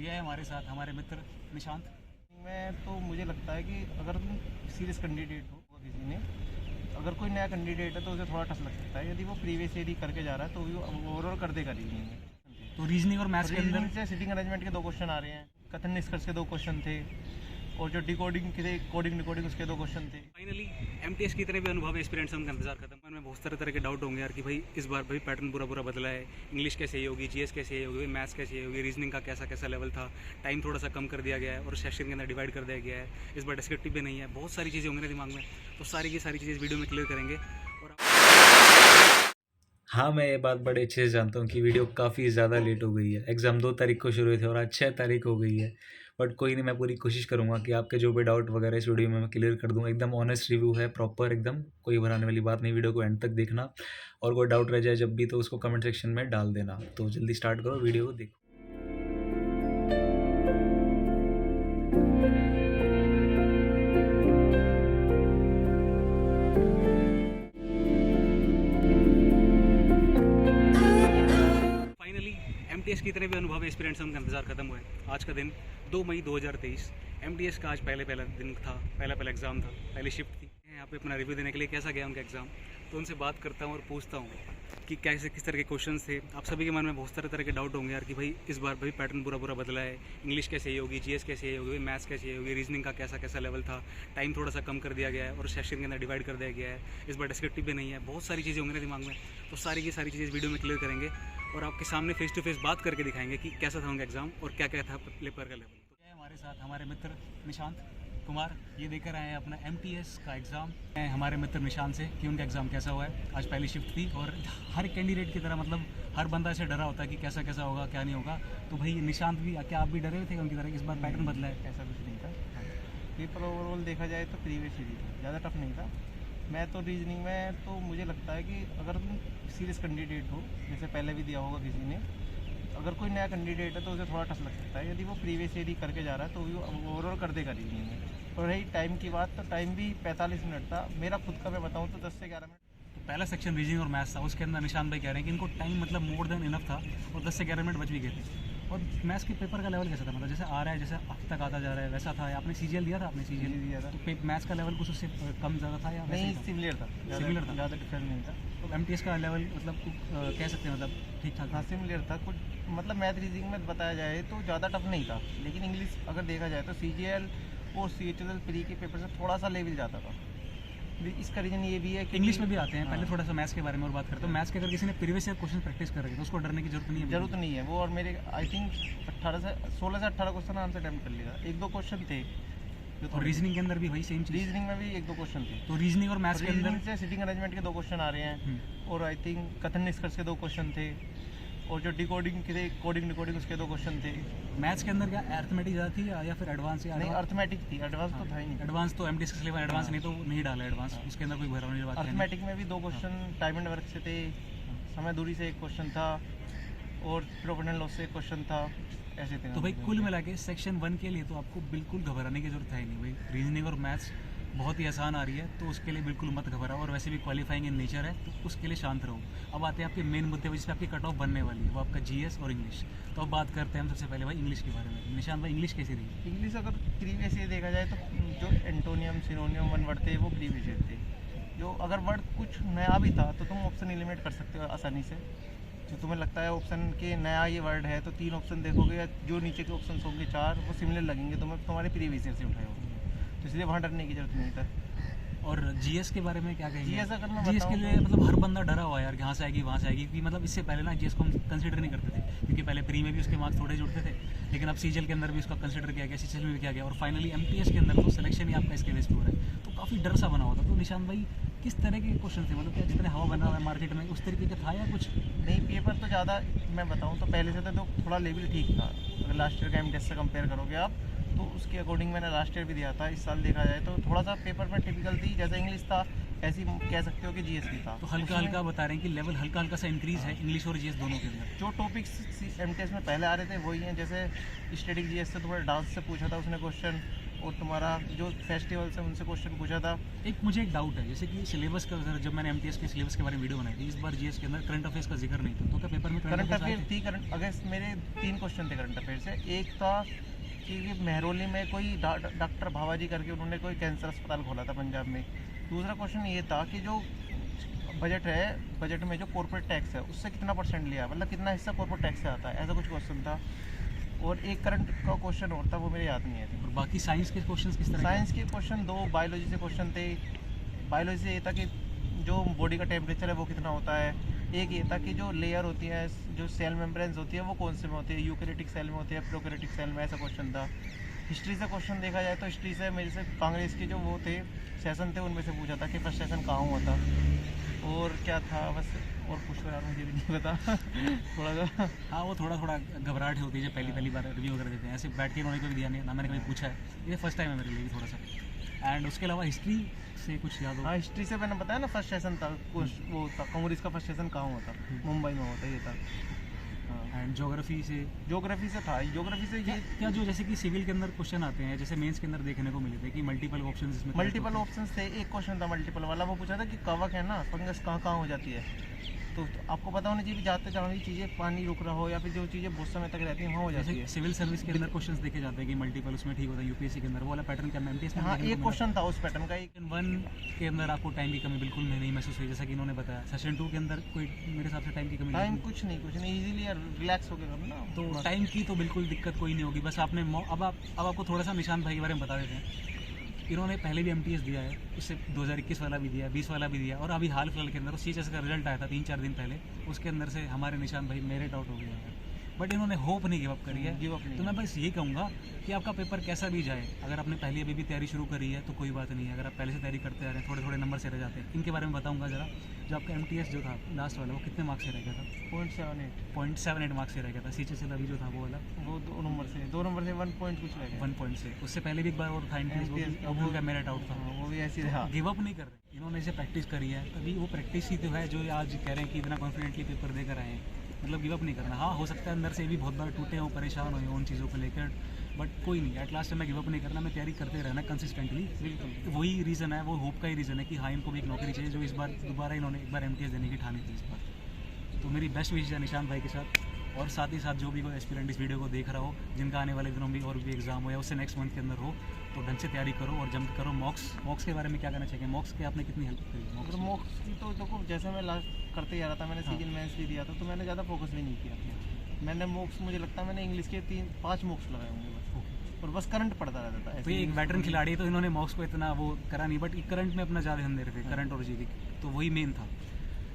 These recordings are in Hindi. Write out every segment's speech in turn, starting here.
ये है हमारे साथ हमारे मित्र निशांत। में तो मुझे लगता है कि अगर तुम सीरियस कैंडिडेट हो किसी ने, अगर कोई नया कैंडिडेट है तो उसे थोड़ा टफ लग सकता है। यदि वो प्रीवियस ईयर ही करके जा रहा है तो वो ओवरऑल कर देगा रीजनिंग में। तो रीजनिंग और मैथ्स के अंदर रीजनिंग से सिटिंग अरेंजमेंट के 2 क्वेश्चन आ रहे हैं, कथन निष्कर्ष के 2 क्वेश्चन थे, और जो डिकोडिंग के थे, कोडिंग डिकोडिंग, उसके 2 क्वेश्चन थे। फाइनली एमटीएस की तरह भी अनुभव है, एक्सपीरियंस उनका इंतजार खत्म। मन में बहुत तरह के डाउट होंगे यार कि भाई इस बार भाई पैटर्न पूरा बदला है, इंग्लिश कैसे ही होगी, जीएस कैसे ही होगी, मैथ्स कैसे ही होगी, रीजनिंग का कैसा लेवल था, टाइम थोड़ा सा कम कर दिया गया है और सेशन के अंदर डिवाइड कर दिया गया है, इस बार डिस्क्रिप्टिव भी नहीं है, बहुत सारी चीज़ें होंगी ना दिमाग में। तो सारी की सारी चीज़ें इस वीडियो में क्लियर करेंगे। और हाँ, मैं ये बात बड़े अच्छे से जानता हूँ कि वीडियो काफ़ी ज़्यादा लेट हो गई है। एग्ज़ाम 2 तारीख को शुरू हुए थे और आज 6 तारीख हो गई है। बट कोई नहीं, मैं पूरी कोशिश करूँगा कि आपके जो भी डाउट वगैरह इस वीडियो में मैं क्लियर कर दूँ। एकदम ऑनेस्ट रिव्यू है, प्रॉपर एकदम, कोई घबराने वाली बात नहीं। वीडियो को एंड तक देखना और कोई डाउट रह जाए जब भी तो उसको कमेंट सेक्शन में डाल देना। तो जल्दी स्टार्ट करो, वीडियो को देखो। फाइनली एमटीएस की तरह भी अनुभव, एक्सपीरियंस उनका इंतजार खत्म हुआ है। आज का दिन 2 मई 2023, एमटीएस का आज पहला दिन था, पहला एग्ज़ाम था, पहली शिफ्ट थी। यहाँ पे अपना रिव्यू देने के लिए कैसा गया उनका एग्ज़ाम, तो उनसे बात करता हूँ और पूछता हूँ कि कैसे किस तरह के क्वेश्चंस थे। आप सभी के मन में बहुत तरह के डाउट होंगे यार कि भाई इस बार भाई पैटर्न पूरा बदला है, इंग्लिश कैसे ही होगी, जीएस कैसे ही होगी, मैथ्स कैसे ही होगी, रीजनिंग का कैसा लेवल था, टाइम थोड़ा सा कम कर दिया गया है और सेशन के अंदर डिवाइड कर दिया गया है, इस बार डिस्क्रिप्टिव भी नहीं है, बहुत सारी चीज़ें होंगी ना दिमाग में। तो सारी की सारी चीज़ें इस वीडियो में क्लियर करेंगे और आपके सामने फेस टू फेस बात करके दिखाएंगे कि कैसा था उनका एग्ज़ाम और क्या था पेपर का लेवल। तो है हमारे साथ हमारे मित्र निशांत कुमार, ये देकर आए हैं अपना एमटीएस का एग्ज़ाम। हमारे मित्र निशांत से कि उनका एग्ज़ाम कैसा हुआ है। आज पहली शिफ्ट थी और हर कैंडिडेट की तरह मतलब हर बंदा ऐसे डरा होता है कि कैसा होगा क्या नहीं होगा। तो भाई निशांत भी, क्या आप भी डरे हुए थे उनकी तरह इस बार पैटर्न बदला है? ऐसा कुछ नहीं था। पेपर ओवरऑल देखा जाए तो प्रीवियस ईयर था, ज़्यादा टफ नहीं था। मैं तो रीजनिंग में तो मुझे लगता है कि अगर तुम सीरियस कैंडिडेट हो, जैसे पहले भी दिया होगा किसी ने, अगर कोई नया कैंडिडेट है तो उसे थोड़ा टफ लग सकता है। यदि वो प्रीवियस ईयर ही करके जा रहा है तो वो ओवरऑल कर देगा रीजनिंग में। और रही टाइम की बात, तो टाइम भी 45 मिनट था। मेरा खुद का मैं बताऊँ तो 10 से 11 मिनट। तो पहला सेक्शन रीजनिंग और मैथ्स था, उसके अंदर निशांत भाई कह रहे हैं कि इनको टाइम मतलब मोर देन इनफ था और 10 से 11 मिनट बच भी गए थे। और मैथ्स के पेपर का लेवल कैसा था, मतलब जैसे आ रहा है, जैसे अब तक आता जा रहा है वैसा था? आपने सीजीएल दिया था? आपने सीजीएल दिया था। तो मैथ्स का लेवल कुछ उससे कम ज़्यादा था या नहीं, सिमिलर था, ज़्यादा डिफरेंस नहीं था। तो एमटीएस का लेवल मतलब कह सकते हैं मतलब ठीक ठाक? हाँ, सिमिलर था कुछ। मतलब मैथ रीजनिंग में बताया जाए तो ज़्यादा टफ नहीं था, लेकिन इंग्लिश अगर देखा जाए तो सीजीएल और सीएचएल प्री के पेपर से थोड़ा सा लेवल जाता था। इसका रीज़न ये भी है कि इंग्लिश में भी आते हैं। पहले थोड़ा सा मैथ्स के बारे में और बात करते हैं। मैथ्स के अगर किसी ने प्रीवियस ईयर क्वेश्चन प्रैक्टिस कर रहे हैं तो उसको डरने की जरूरत नहीं है। वो और मेरे आई थिंक 16 से 18 क्वेश्चन आंसर अटेम्प्ट कर लिया। 1-2 क्वेश्चन थे जो, और रीजनिंग के अंदर भी वही सेम चीज़? रीजनिंग में भी 1-2 क्वेश्चन थे। तो रीजनिंग और मैथ्स के अंदर से सिटिंग अरेंजमेंट के 2 क्वेश्चन आ रहे हैं, और आई थिंक कथन निष्कर्ष के 2 क्वेश्चन थे, और जो डिकोडिंग के थे, कोडिंग डिकोडिंग, उसके 2 क्वेश्चन थे। मैथ्स के अंदर क्या अर्थमेटिक ज़्यादा थी या फिर एडवांस? नहीं, अर्थमेटिक थी, एडवांस तो था ही नहीं। एडवांस तो एमटीएस के सिलेबस एडवांस नहीं, तो नहीं डाला एडवांस, उसके अंदर कोई भरवाने की बात नहीं। अर्थमेटिक में भी 2 क्वेश्चन टाइम एंड वर्क से थे, समय दूरी से 1 क्वेश्चन था, और प्रोपोर्शनल लॉस से 1 क्वेश्चन था, ऐसे थे। तो भाई कुल मिला के सेक्शन 1 के लिए तो आपको बिल्कुल घबराने की जरूरत है नहीं भाई। रीजनिंग और मैथ्स बहुत ही आसान आ रही है, तो उसके लिए बिल्कुल मत घबराओ, और वैसे भी क्वालिफाइंग इन नेचर है तो उसके लिए शांत रहो। अब आते हैं आपके मेन मुद्दे पर जिसपे आपकी कट ऑफ बनने वाली है, वो आपका जीएस और इंग्लिश। तो अब बात करते हैं हम सबसे पहले भाई इंग्लिश के बारे में। निशांत भाई, इंग्लिश कैसी रही? इंग्लिश अगर प्रीवियस ईयर देखा जाए तो जो एंटोनियम सिनोनियम 1 वर्ड थे वो प्रीवियस ईयर थे। जो अगर वर्ड कुछ नया भी था तो तुम ऑप्शन एलिमिनेट कर सकते हो आसानी से। जो तुम्हें लगता है ऑप्शन के नया ये वर्ड है तो 3 ऑप्शन देखोगे, या जो नीचे के ऑप्शन होंगे 4, वो सिमिलर लगेंगे तुम्हारे प्रीवियस ईयर से उठाए होंगे, तो इसलिए वहाँ डरने की जरूरत नहीं था। और जीएस के बारे में क्या कहेंगे? जीएस अगर मैं जीएस के लिए मतलब हर बंदा डरा हुआ है यार, यहाँ से आएगी वहाँ से आएगी, कि मतलब इससे पहले ना जीएस को हम कंसिडर नहीं करते थे, क्योंकि पहले प्री में भी उसके मार्क्स थोड़े जुड़ते थे, लेकिन अब सीजीएल के अंदर भी उसका कंसिडर किया गया, सीजीएल में भी किया गया, और फाइनली एमटीएस के अंदर तो सिलेक्शन ही आपका इसके बेस पे हो रहा है। तो काफ़ी डर सा बना हुआ था। तो निशांत भाई, किस तरह के क्वेश्चन थे, मतलब क्या जितने हवा बना हुआ है मार्केट में उस तरीके का था या कुछ? नहीं, पेपर तो ज़्यादा मैं बताऊँ तो पहले से तो थोड़ा लेवल ठीक था। अगर लास्ट ईयर का एमटीएस से कंपेयर करोगे आप तो उसके अकॉर्डिंग मैंने लास्ट ईयर भी दिया था। इस साल देखा जाए तो थोड़ा सा पेपर में टिपिकल थी, जैसे इंग्लिश था ऐसी कह सकते हो कि जीएस भी था। तो हल्का बता रहे हैं कि लेवल हल्का सा इंक्रीज है इंग्लिश और जीएस दोनों के अंदर। जो टॉपिक्स एमटीएस में पहले आ रहे थे वही हैं, जैसे स्टैटिक जीएस से थोड़ा डांस से पूछा था उसने क्वेश्चन, और तुम्हारा जो फेस्टिवल से उनसे क्वेश्चन पूछा था। मुझे एक डाउट है, जैसे कि सिलेबस का अगर जब मैंने एमटीएस के सिलेबस के बारे में वीडियो बनाई थी, इस बार जीएस के अंदर करंट अफेयर्स का जिक्र नहीं था, तो क्या पेपर में करंट अफेयर थी, करंट अगेंस्ट मेरे 3 क्वेश्चन थे करंट अफेयर से। एक था कि मेहरौली में कोई डॉक्टर भावाजी करके उन्होंने कोई कैंसर अस्पताल खोला था पंजाब में। दूसरा क्वेश्चन ये था कि जो बजट है, बजट में जो कॉर्पोरेट टैक्स है उससे कितना परसेंट लिया, मतलब कितना हिस्सा कॉर्पोरेट टैक्स से आता है, ऐसा कुछ क्वेश्चन था। और एक करंट का क्वेश्चन और था, वो मेरे याद नहीं है। और बाकी साइंस के क्वेश्चंस किस तरह साइंस के क्वेश्चन 2, बायोलॉजी से क्वेश्चन थे। बायोलॉजी से ये था कि जो बॉडी का टेम्परेचर है वो कितना होता है। एक ये था कि जो लेयर होती है, जो सेल मेम्ब्रेन्स होती है वो कौन से में होती है, यूकैरियोटिक सेल में होती है, प्रोकैरियोटिक सेल में, ऐसा क्वेश्चन था। हिस्ट्री से क्वेश्चन देखा जाए तो हिस्ट्री से मेरे से कांग्रेस के जो वो थे सेशन थे उनमें से पूछा था कि फर्स्ट सेशन कहाँ हुआ था और क्या था, बस। और कुछ तो यार मुझे भी नहीं पता थोड़ा सा। हाँ, वो थोड़ा घबराहट होती है जब पहली बार रिव्यू वगैरह देते हैं, ऐसे बैठ के उन्होंने कभी दिया नहीं ना, मैंने कभी पूछा है, ये फर्स्ट टाइम है मेरे लिए भी थोड़ा सा। एंड उसके अलावा हिस्ट्री से कुछ याद हो? हाँ, हिस्ट्री से मैंने बताया ना, फर्स्ट सेशन था वो था कांग्रेस का। फर्स्ट सेशन कहाँ हुआ था? मुंबई में होता, ये था। हाँ, एंड ज्योग्राफी से ज्योग्राफी से था। ज्योग्राफी से ये क्या जो जैसे कि सिविल के अंदर क्वेश्चन आते हैं, जैसे मेंस के अंदर देखने को मिले थे कि मल्टीपल ऑप्शंस इसमें मल्टीपल ऑप्शंस थे। एक क्वेश्चन था मल्टीपल वाला, वो पूछा था कि कवक है ना, फंगस कहाँ कहाँ हो जाती है। तो आपको पता होना चाहिए, जाते जहाँ भी चीज़ें पानी रुक रहा हो या फिर जो चीज़ें बहुत समय तक रहती हैं वहाँ हो जाती है। सिविल सर्विस के अंदर क्वेश्चंस देखे जाते हैं कि मल्टीपल उसमें ठीक होता है, यूपीएससी के अंदर वो वाला पैटर्न क्या एमटीएस में? हाँ, एक क्वेश्चन था उस पैटर्न का। एक 1 के अंदर आपको टाइम की कमी बिल्कुल नहीं महसूस हुई, जैसा कि इन्होंने बताया। सेशन 2 के अंदर कोई मेरे हिसाब से टाइम की कमी टाइम कुछ नहीं इजीली रिलैक्स होकर करना। तो टाइम की तो बिल्कुल दिक्कत कोई नहीं होगी, बस आपने अब आपको थोड़ा सा निशान भाई के बारे में बता देते हैं। इन्होंने पहले भी एमटीएस दिया है, उससे 2021 वाला भी दिया, 20 वाला भी दिया, और अभी हाल फिलहाल के अंदर सीएचएस का रिजल्ट आया था 3-4 दिन पहले, उसके अंदर से हमारे निशान भाई मेरिट आउट हो गया है। बट इन्होंने होप नहीं गिव अप करी है। गिव अप नहीं। तो मैं बस यही कहूँगा कि आपका पेपर कैसा भी जाए, अगर आपने पहले अभी भी तैयारी शुरू करी है तो कोई बात नहीं है। अगर आप पहले से तैयारी करते आ रहे हैं, थोड़े थोड़े नंबर से रह जाते हैं। इनके बारे में बताऊँगा जरा। जो आपका एमटीएस जो था लास्ट वाला, वो कितने मार्क्स से रह गया था? 0.78 मार्क्स से रह गया था। सीएचएस अभी जो था वो वाला, वो 2 नंबर से 1 पॉइंट कुछ रह गया। 1 पॉइंट से। उससे पहले भी एक बार और था एमटीएस, वो का मेरिट आउट था। वो भी ऐसी रहा। गिव अप नहीं कर रहे इन्होंने, इसे प्रैक्टिस करी है। अभी वो प्रैक्टिस ही तो है जो आज कह रहे हैं कि इतना कॉन्फिडेंटली पेपर देकर आए हैं। मतलब गिव अप नहीं करना। हाँ, हो सकता है अंदर से भी बहुत बार टूटे हों, परेशान हो उन चीज़ों को लेकर, बट कोई नहीं, एट लास्ट में गिव अप नहीं करना, मैं तैयारी करते रहना कंसिस्टेंटली। बिल्कुल वही रीज़न है, वो होप का ही रीज़न है कि हाँ, इनको भी एक नौकरी चाहिए, जो इस बार दोबारा इन्होंने एक बार एमटीएस देने की ठानी थी इस बार। तो मेरी बेस्ट विशेष है निशान भाई के साथ, और साथ ही साथ जो भी कोई एस्पिरेंट इस वीडियो को देख रहा हो, जिनका आने वाले दिनों में और भी एग्जाम हो या उससे नेक्स्ट मंथ के अंदर हो, तो ढंग से तैयारी करो और जंप करो। मॉक्स के बारे में क्या कहना चाहिए? मॉक्स के आपने कितनी हेल्प करी? मॉक्स की तो देखो, जैसे मैं लास्ट करते जा रहा था, मैंने सीजन मेंस भी दिया था, तो मैंने ज़्यादा फोकस भी नहीं किया। मैंने मॉक्स, मुझे लगता है मैंने इंग्लिश के 3-5 मॉक्स लगाए होंगे बस, और बस करंट पढ़ता रहता था। तो ये एक वेटरन खिलाड़ी है, तो इन्होंने मॉक्स को इतना वो करा नहीं, बट करंट में अपना ज़्यादा ध्यान दे रहे थे, करंट और जीके, तो वही मेन था।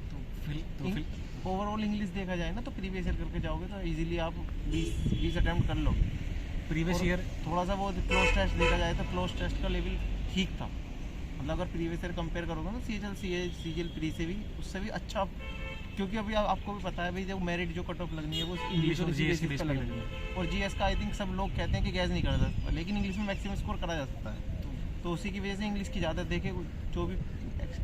तो फिर ओवरऑल इंग्लिश देखा जाए ना, तो प्रीवियस ईयर करके जाओगे तो इजीली आप 20 अटैम्प्ट कर लो। प्रीवियस ईयर थोड़ा सा वो क्लोज टेस्ट देखा जाए तो क्लोज टेस्ट का लेवल ठीक था। मतलब अगर प्रीवियस ईयर कंपेयर करोगे ना सीजीएल प्री से भी, उससे भी अच्छा, क्योंकि अभी आपको भी पता है भाई, जो मेरिट जो कट ऑफ लगनी है वो इंग्लिश और जीएस पे लगनी है। और जीएस का आई थिंक सब लोग कहते हैं कि गैस नहीं करा जा सकता, लेकिन इंग्लिश में मैक्सिमम स्कोर करा जा सकता है। तो उसी की वजह से इंग्लिश की ज़्यादा देखे,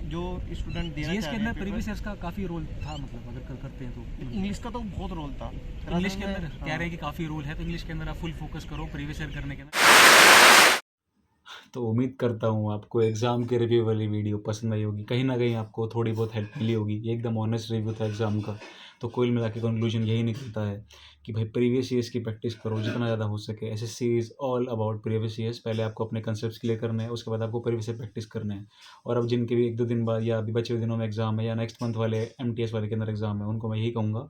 जो स्टूडेंट देना जीएस के अंदर प्रीवियस ईयर्स का काफ़ी रोल था, मतलब अगर करते हैं तो इंग्लिश का तो बहुत रोल था। इंग्लिश के अंदर कह रहे हैं कि काफ़ी रोल है, तो इंग्लिश के अंदर आप फुल फोकस करो प्रीवियस ईयर करने के अंदर। तो उम्मीद करता हूँ आपको एग्ज़ाम के रिव्यू वाली वीडियो पसंद आई होगी, कहीं ना कहीं आपको थोड़ी बहुत हेल्प मिली होगी। ये एकदम ऑनेस्ट रिव्यू था एग्ज़ाम का। तो कुल मिला के कंक्लूजन यही निकलता है कि भाई प्रीवियस ईयर्स की प्रैक्टिस करो जितना ज़्यादा हो सके। SSC is all about previous years. पहले आपको अपने कंसेप्ट क्लियर करने हैं, उसके बाद आपको प्रीवियस ईयर प्रैक्टिस करना है। और अब जिनके भी 1-2 दिन बाद या अभी बचे हुए दिनों में एग्ज़ाम है या नेक्स्ट मंथ वाले एमटीएस वाले के अंदर एग्ज़ाम है, उनको मैं यही कहूँगा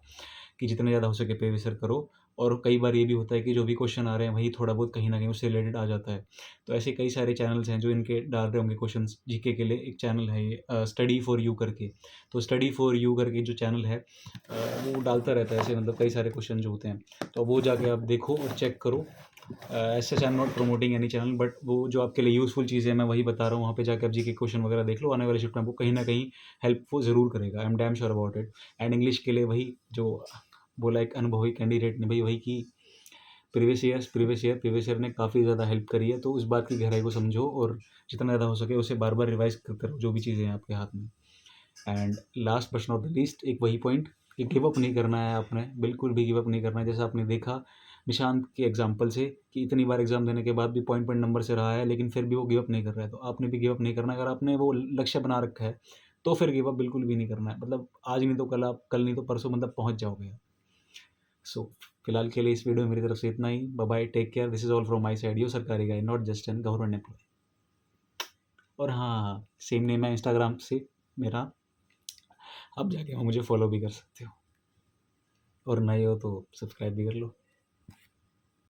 कि जितना ज़्यादा हो सके प्रीवियस ईयर करो। और कई बार ये भी होता है कि जो भी क्वेश्चन आ रहे हैं वही थोड़ा बहुत कहीं ना कहीं उससे रिलेटेड आ जाता है। तो ऐसे कई सारे चैनल्स हैं जो इनके डाल रहे होंगे क्वेश्चंस जीके के लिए। एक चैनल है ये स्टडी फॉर यू करके। तो स्टडी फॉर यू करके जो चैनल है वो डालता रहता है ऐसे, मतलब कई सारे क्वेश्चन जो होते हैं, तो वो जाके आप देखो और चेक करो। ऐसे I am not promoting any channel, but वो जो आपके लिए यूज़फुल चीज़ें मैं वही बता रहा हूँ। वहाँ पे जाके आप जीके क्वेश्चन वगैरह देख लो, आने वाले शिफ्ट में आपको कहीं ना कहीं हेल्पफुल ज़रूर करेगा। I am damn sure about it. And English के लिए वही जो बोला एक अनुभवी कैंडिडेट ने, भाई वही कि प्रीवियस ईयर ने काफ़ी ज़्यादा हेल्प करी है। तो उस बात की गहराई को समझो और जितना ज़्यादा हो सके उसे बार बार रिवाइज करते रहो जो भी चीज़ें हैं आपके हाथ में। And last but not the least, एक वही पॉइंट कि गिव अप नहीं करना है आपने, बिल्कुल भी गिव अप नहीं करना है। जैसा आपने देखा निशांत के एग्जाम्पल से कि इतनी बार एग्ज़ाम देने के बाद भी पॉइंट पॉइंट नंबर से रहा है, लेकिन फिर भी वो गिव अप नहीं कर रहा है। तो आपने भी गिव अप नहीं करना है। अगर आपने वो लक्ष्य बना रखा है तो फिर गिव अप बिल्कुल भी नहीं करना है। मतलब आज नहीं तो कल, आप कल नहीं तो परसों मतलब पहुँच जाओगे। सो फिलहाल के लिए इस वीडियो में मेरी तरफ से इतना ही। Bye bye, take care, this is all from my side, your सरकारी guy, not just an government employee. और हाँ, सेम नेम है इंस्टाग्राम से मेरा, आप जाके वहाँ मुझे फॉलो भी कर सकते हो, और नए हो तो सब्सक्राइब भी कर लो।